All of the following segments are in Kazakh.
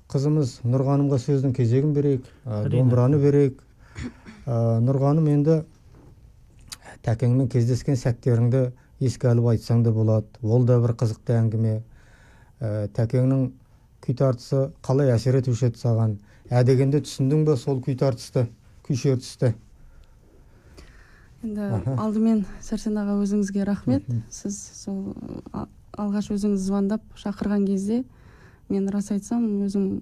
қызымыз Нұрғанымға сөздің кезегін берейік, домбыраны берейік. Нұрғаным, енді тәкеңмен кездескен сәттеріңді еске алып айтсаң да болады. Ол да бір қызықты әңгіме. Тәкеңнің күй тартысы қалай әсер етуші еді саған? Әдегенде түсіндің бе сол күй тартысты, күй шертісті? Енді алдымен Сәрсен аға өзіңізге рахмет. Сіз сол алғаш өзіңіз звондап шақырған кезде мен рас айтсам өзім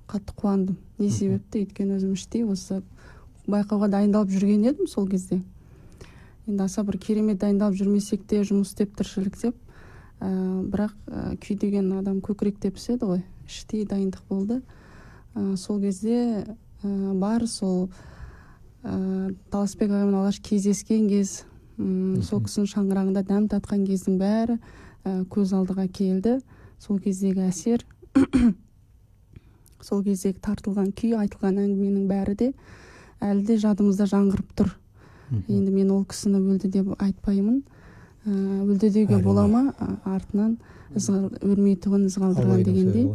қатты қуандым. Не себепті? Өйткені өзім іштей осы байқауға дайындалып жүрген едім сол кезде. Енді аса бір керемет дайындалып жүрмесек те жұмыс істеп тіршілік деп, бірақ күй деген адам көкіректе піседі ғой. Іштей дайындық болды. Сол кезде бар сол Таласбек ағамен алғаш кездескен кез, сол кісінің шаңырағында дәм татқан кездің бәрі көз алдыға келді. Сол кездегі әсер, сол кездегі тартылған күй, айтылған әңгіменің бәрі де әлі де жадымызда жаңғырып тұр. Енді мен ол кісіні өлді деп айтпаймын. Өлді деуге бола ма, артынан өлмейтұғын із қалдырған дегендей.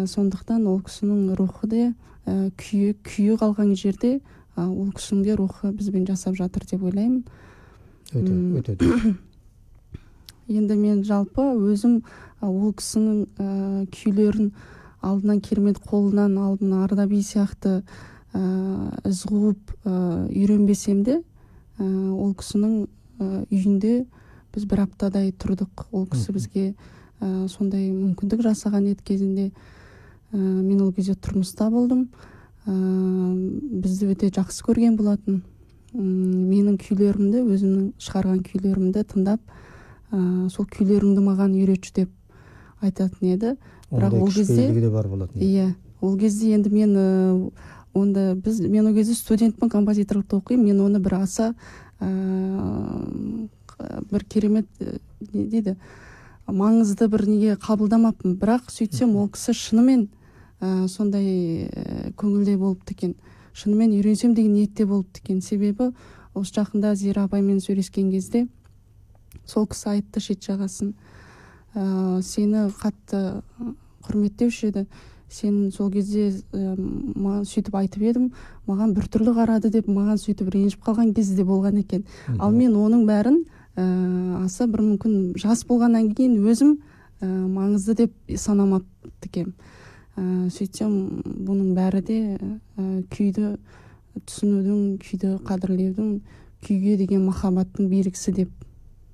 Сондықтан ол кісінің рухы де күйі қалған жерде ол кісінің де рухы бізбен жасап жатыр деп ойлаймын. Өте. Енді мен жалпы өзім ол кісінің күйлерін алдынан керемет қолынан алдын Арда би сияқты із қуып үйренбесем де, ол кісінің үйінде біз бір аптадай тұрдық. Ол кісі бізге сондай мүмкіндік жасаған еді кезінде. Мен ол кезде тұрмыста болдым. Бізді өте жақсы көрген болатын. Менің күйлерімді, өзімнің шығарған күйлерімді тыңдап, сол күйлерімді маған үйретші деп айтатын еді. Бірақ ол кезде ол кезде енді мен мен ол кезде студентпін, композиторлықты оқимын. Мен оны бір аса бір керемет дейді, маңызды бір неге қабылдамаппын. Бірақ сөйтсем ол кісі шынымен сондай көңілде болыпты екен. Шынымен үйренсем деген ниетте болыпты екен. Себебі осы жақында Зира апаймен сөйлескен кезде сол кісі айтты шет жағасын. Сені қатты құрметтеуші еді. Сен сол кезде маған сөйтіп айтып едім, маған біртүрлі қарады деп, маған сөйтіп ренжіп қалған кезде болған екен. Ал мен оның бәрін аса бір мүмкін жас болғаннан кейін өзім маңызды деп санамапты екен. Сөйтсем, бұның бәрі де күйді түсінудің, күйді қадірлеудің, күйге деген махаббаттың белгісі деп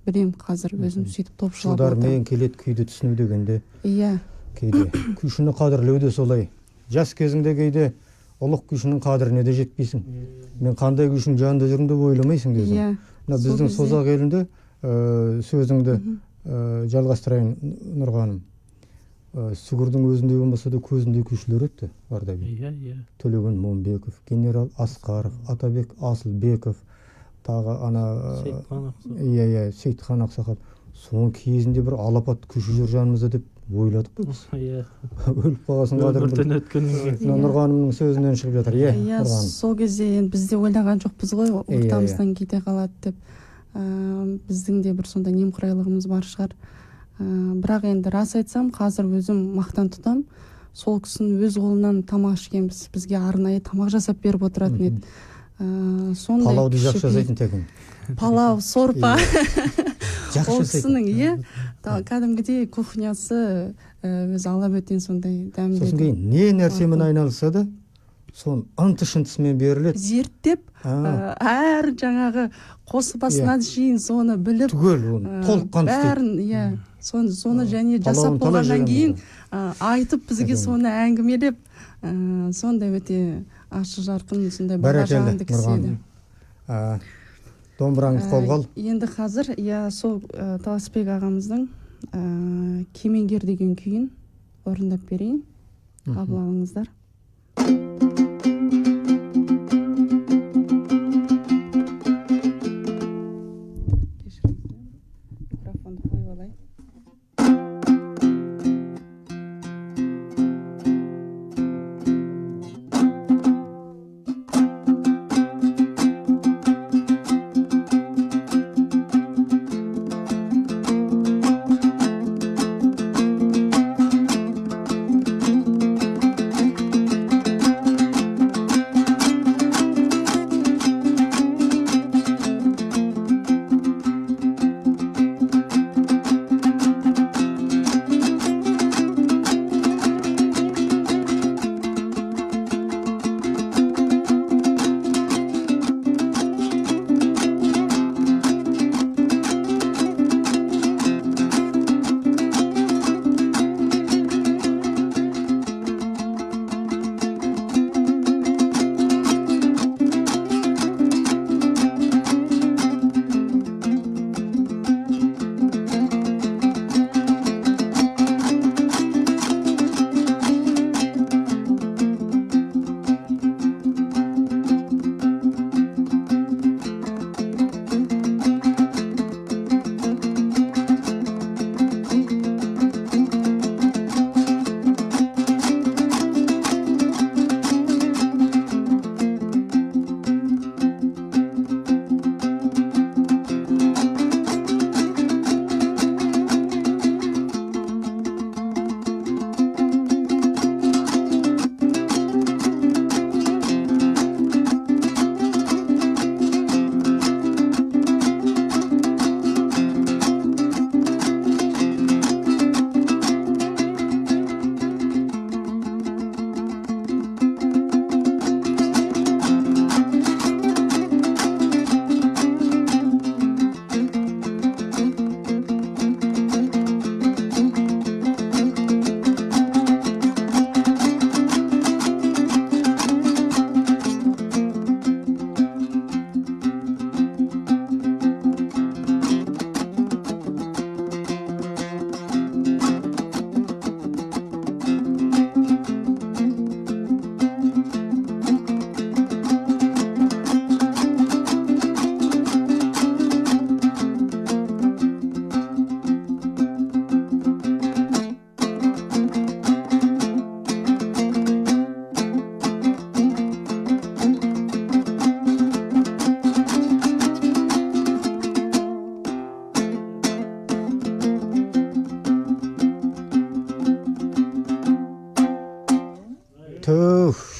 білем қазір өзім сөйтіп топшылап отырмын. Жылдармен келеді күйді түсіну дегенде. Иә. Кейде күйшіні қадірлеу де солай. Жас кезіңде кейде ұлық күйшінің қадіріне де жетпейсің. Мен қандай күйшінің жанында жүрмін деп ойламайсың десің. Біздің Созақ елінде сөзіңді жалғастырайын Нұрғаным. Сүгірдің өзінде болмаса да көзінде күйшілер өтті. Төлеген Момбеков, генерал Асқаров, Атабек Асылбеков, тағы Сейтхан Ақсақал. Соның кезінде бір алапат күйші жүр жанымызда деп ойладық біз. Өліп қалғасын қадірін Нұрғанымның сөзінен шығып жатыр. Сол кезде бізде ойлаған жоқпыз ғой, ортамыздан кете қалады деп. Біздің де бір сонда немқұрайлығымыз бар шығар. Бірақ енді рас айтсам, қазір өзім мақтан тұтам. Сол кісінің өз қолынан тамақ ішкенбіз. Бізге арнайы тамақ жасап беріп отыратын еді. Палауды жақсы жасайтын тегін. Палау, сорпа. Ол кісінің кәдімгідей кухнясы өз алап өтен сондай дәмдеді. Сосын кейін не нәрсемен айналыса да, соны ынты-шынтысымен беріледі. Зерттеп, әр жаңағы қосып басынан шейін соны біліп, толыққан бәрін, соны және жасап болғаннан кейін айтып бізге соны әңгімелеп, сондай өте ашық жарқын, сондай баға жағанды кісі еді. Домбыраңды қолға ал. Енді қазір сол Таласбек ағамыздың Кемеңгер деген күйін орындап берейін. Қабыл алыңыздар. Микрофонды қойып алайын.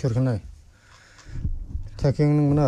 шіркін ай тәкеңнің мына